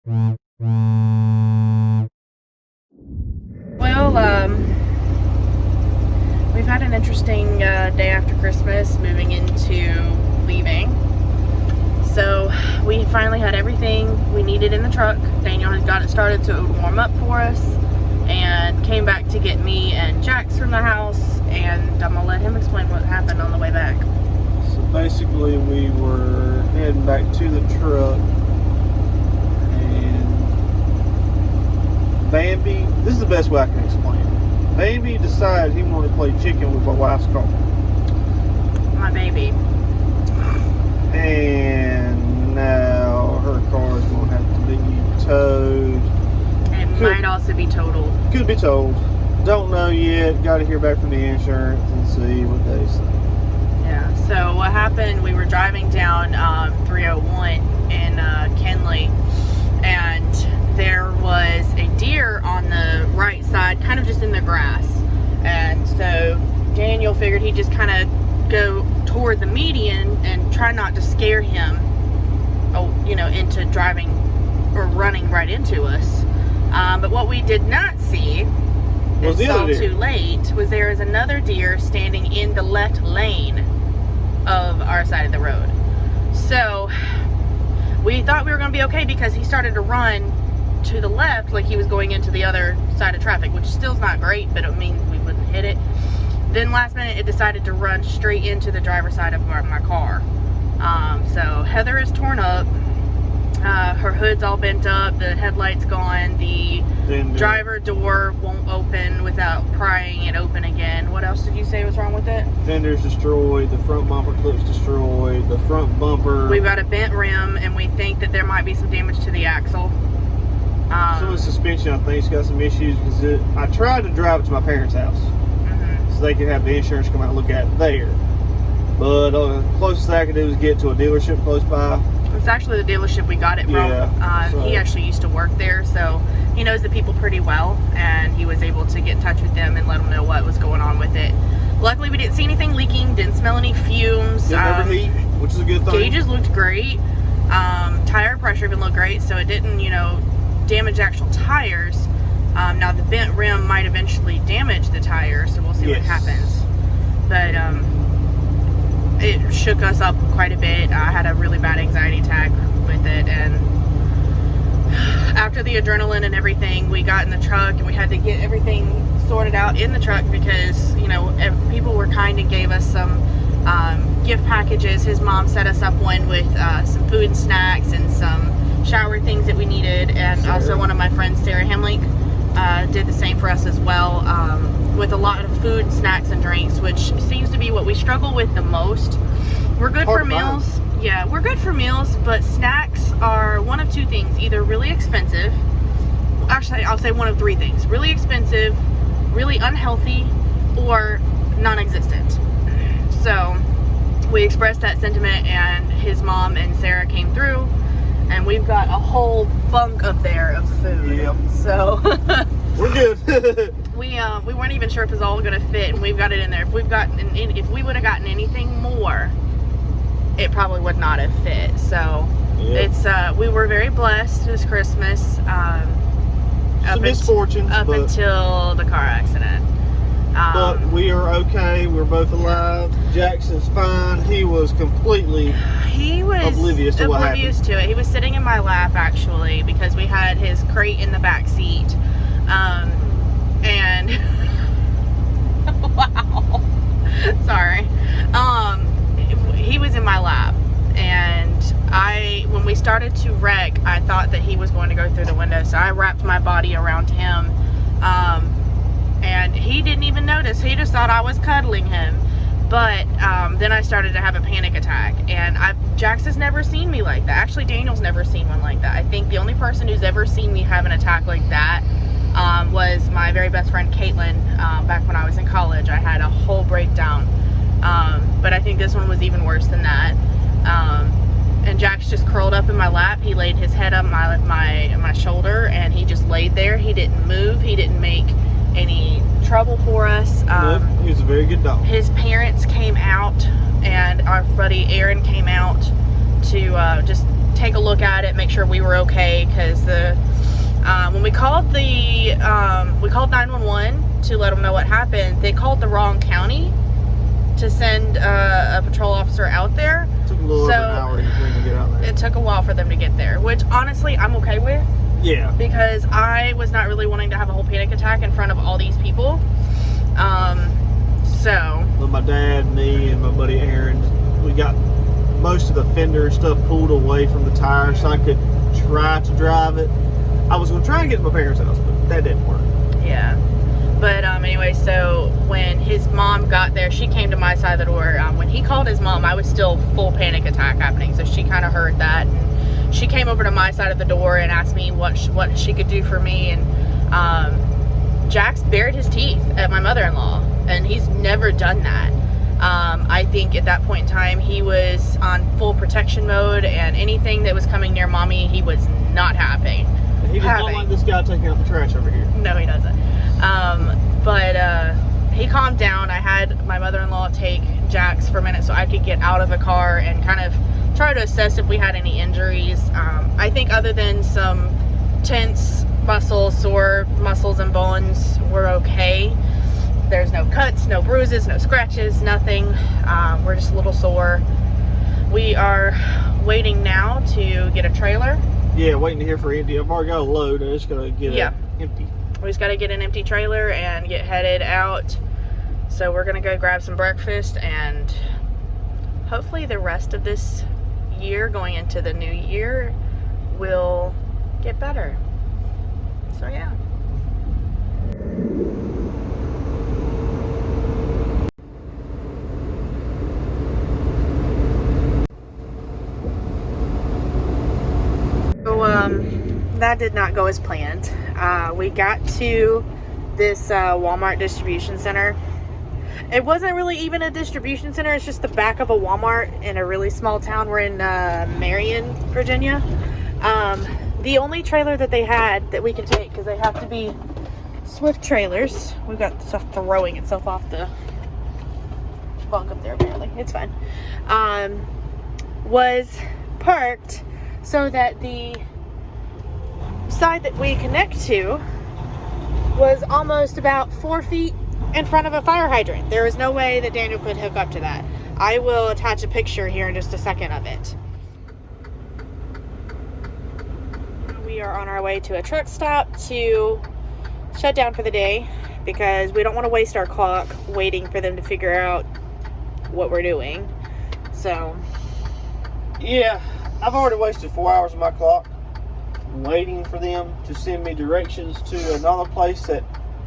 Well, we've had an interesting day after Christmas, moving into leaving. So we finally had everything we needed in the truck. Daniel had got it started so it would warm up for us, and came back to get me and Jax from the house, and I'm gonna let him explain what happened on the way back. So basically we were heading back to the truck, and Bambi, this is the best way I can explain it. Bambi decided he wanted to play chicken with my wife's car. My baby. And now her car is going to have to be towed. It might also be totaled. Could be told. Don't know yet. Got to hear back from the insurance and see what they say. Yeah, so what happened, we were driving down 301 in Kenley, and there was a deer on the right side, kind of just in the grass. And so Daniel figured he'd just kind of go toward the median and try not to scare him, into driving or running right into us. But what we did not see, and saw too late, was there is another deer standing in the left lane of our side of the road. So we thought we were going to be okay because he started to run to the left like he was going into the other side of traffic, which still's not great, but it means we wouldn't hit it. Then last minute it decided to run straight into the driver's side of my car. So Heather is torn up. Her hood's all bent up, the headlight's gone, the driver door won't open without prying it open again. What else did you say was wrong with it? Fender's destroyed, the front bumper clip's destroyed, the front bumper. We've got a bent rim, and we think that there might be some damage to the axle. Some of the suspension, I think, has got some issues because I tried to drive it to my parents' house so they could have the insurance come out and look at it there. But the closest I could do was get to a dealership close by. It's actually the dealership we got it from. Yeah, He actually used to work there, so he knows the people pretty well, and he was able to get in touch with them and let them know what was going on with it. Luckily, we didn't see anything leaking, didn't smell any fumes. Didn't overheat, which is a good thing. Gauges looked great. Tire pressure even looked great, so it didn't, damage the actual tires. Now, the bent rim might eventually damage the tire, so we'll see what happens. But it shook us up quite a bit. I had a really bad anxiety attack with it, and after the adrenaline and everything, we got in the truck and we had to get everything sorted out in the truck because people were kind and gave us some gift packages. His mom set us up one with some food and snacks and some shower things that we needed, and also one of my friends, Sarah Hamlink, did the same for us as well, with a lot of food, snacks, and drinks, which seems to be what we struggle with the most. We're good for meals. Yeah, we're good for meals, but snacks are one of two things: either really expensive, actually I'll say one of three things: really expensive, really unhealthy, or non-existent. So we expressed that sentiment, and his mom and Sarah came through, and we've got a whole bunk up there of food. Yep. So we're good. we weren't even sure if it was all gonna fit, and we've got it in there. If we would have gotten anything more, it probably would not have fit. So it's we were very blessed this Christmas. Some misfortunes until the car accident. But we are okay. We're both alive. Jackson's fine. He was completely oblivious to what happened. He was sitting in my lap, actually, because we had his crate in the back seat. And wow, sorry. He was in my lap, and when we started to wreck, I thought that he was going to go through the window, so I wrapped my body around him. And he didn't even notice. He just thought I was cuddling him. But then I started to have a panic attack, and Jax has never seen me like that. Actually, Daniel's never seen one like that. I think the only person who's ever seen me have an attack like that was my very best friend Caitlin. Back when I was in college, I had a whole breakdown. But I think this one was even worse than that. And Jax just curled up in my lap. He laid his head on my shoulder, and he just laid there. He didn't move. He didn't make any trouble for us. Nope, he was a very good dog. His parents came out, and our buddy Aaron came out to just take a look at it, make sure we were okay, because when we called 911 to let them know what happened, they called the wrong county to send a patrol officer out there. It took a little over an hour to get out there. It took a while for them to get there, which honestly I'm okay with. Yeah. Because I was not really wanting to have a whole panic attack in front of all these people. With my dad, me, and my buddy Aaron, we got most of the fender and stuff pulled away from the tire so I could try to drive it. I was going to try and get to my parents' house, but that didn't work. Yeah. But anyway, so when his mom got there, she came to my side of the door. When he called his mom, I was still full panic attack happening, so she kind of heard that. And she came over to my side of the door and asked me what she could do for me. And Jax bared his teeth at my mother-in-law, and he's never done that. I think at that point in time, he was on full protection mode, and anything that was coming near mommy, he was not happy. He does not like this guy taking out the trash over here. No, he doesn't. But he calmed down. I had my mother-in-law take Jax for a minute so I could get out of the car and kind of try to assess if we had any injuries. I think other than some tense muscles, sore muscles and bones, we're okay. There's no cuts, no bruises, no scratches, nothing. We're just a little sore. We are waiting now to get a trailer. Yeah, waiting to hear for empty. I've already got a load. I just gotta get it empty. We just gotta get an empty trailer and get headed out. So we're gonna go grab some breakfast, and hopefully the rest of this year going into the new year will get better. So yeah. That did not go as planned. We got to this Walmart distribution center. It wasn't really even a distribution center. It's just the back of a Walmart in a really small town. We're in Marion, Virginia. The only trailer that they had that we can take, because they have to be Swift trailers. We've got stuff throwing itself off the bunk up there apparently. It's fine. Was parked so that the side that we connect to was almost about 4 feet in front of a fire hydrant. There was no way that Daniel could hook up to that. I will attach a picture here in just a second of it. We are on our way to a truck stop to shut down for the day because we don't want to waste our clock waiting for them to figure out what we're doing. So yeah, I've already wasted 4 hours of my clock waiting for them to send me directions to another place that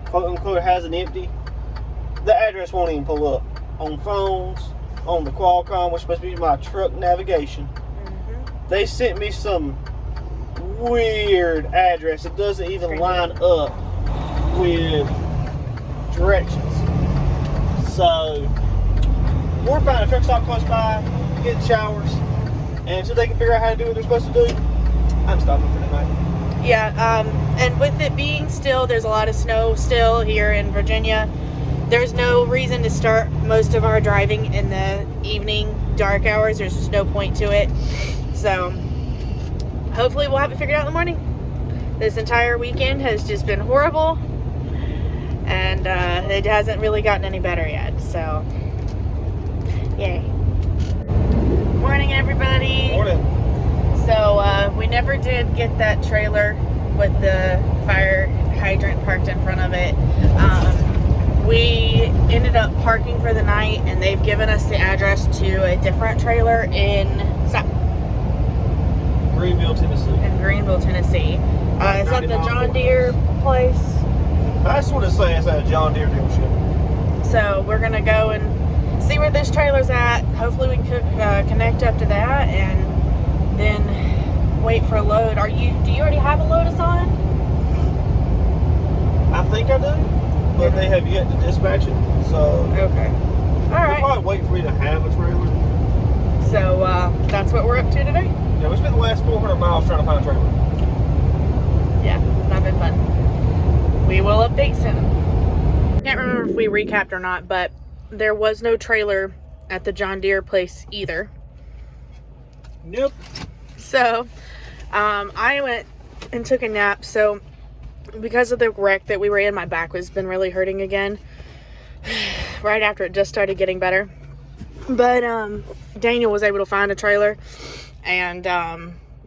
quote unquote has an empty. The address won't even pull up on phones, on the Qualcomm, which is supposed to be my truck navigation. They sent me some weird address that doesn't even line up with directions. So we're finding a truck stop close by, getting showers, and until they can figure out how to do what they're supposed to do, I'm stopping for tonight. Yeah, and with it being still, there's a lot of snow still here in Virginia. There's no reason to start most of our driving in the evening dark hours. There's just no point to it. So hopefully we'll have it figured out in the morning. This entire weekend has just been horrible, and it hasn't really gotten any better yet. So yay. Morning, everybody. Morning. So we never did get that trailer with the fire hydrant parked in front of it. We ended up parking for the night, and they've given us the address to a different trailer in Greenville, Tennessee. Is that the John Deere place? I just want to say it's at a John Deere dealership. So we're gonna go and see where this trailer's at. Hopefully we can connect up to that and then wait for a load. Do you already have a load assigned? I think I do, but they have yet to dispatch it. So okay, all right. They'll probably wait for me to have a trailer. So that's what we're up to today. Yeah, we spent the last 400 miles trying to find a trailer. Yeah, not been fun. We will update soon. Can't remember if we recapped or not, but there was no trailer at the John Deere place either. Nope. So, I went and took a nap. So, because of the wreck that we were in, my back has been really hurting again. Right after it just started getting better. But, Daniel was able to find a trailer. And,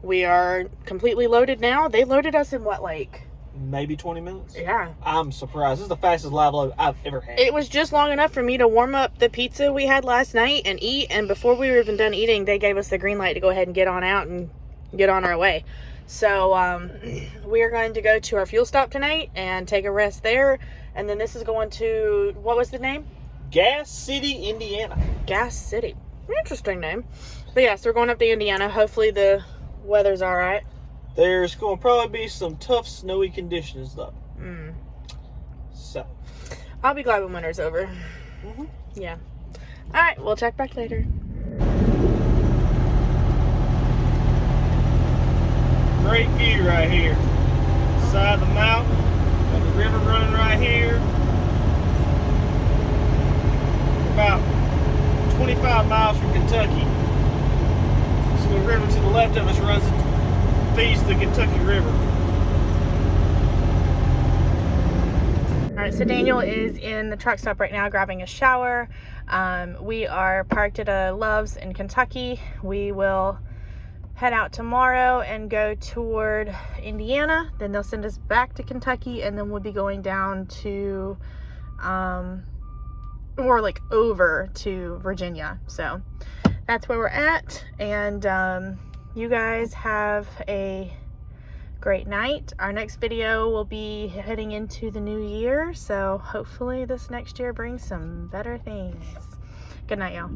we are completely loaded now. They loaded us in what, like... maybe 20 minutes? Yeah. I'm surprised. This is the fastest live load I've ever had. It was just long enough for me to warm up the pizza we had last night and eat. And before we were even done eating, they gave us the green light to go ahead and get on out and get on our way. So, we are going to go to our fuel stop tonight and take a rest there. And then this is going to, what was the name? Gas City, Indiana. Gas City. Interesting name. But yeah, so we're going up to Indiana. Hopefully the weather's all right. There's going to probably be some tough snowy conditions though. So I'll be glad when winter's over. Yeah. All right, we'll check back later. Great view right here. Side of the mountain, got the river running right here. About 25 miles from Kentucky. So the river to the left of us feeds the Kentucky River. All right, so Daniel is in the truck stop right now grabbing a shower. We are parked at a Love's in Kentucky. We will head out tomorrow and go toward Indiana. Then they'll send us back to Kentucky, and then we'll be going down to, or like over to Virginia. So that's where we're at. And you guys have a great night. Our next video will be heading into the new year. So hopefully this next year brings some better things. Good night, y'all.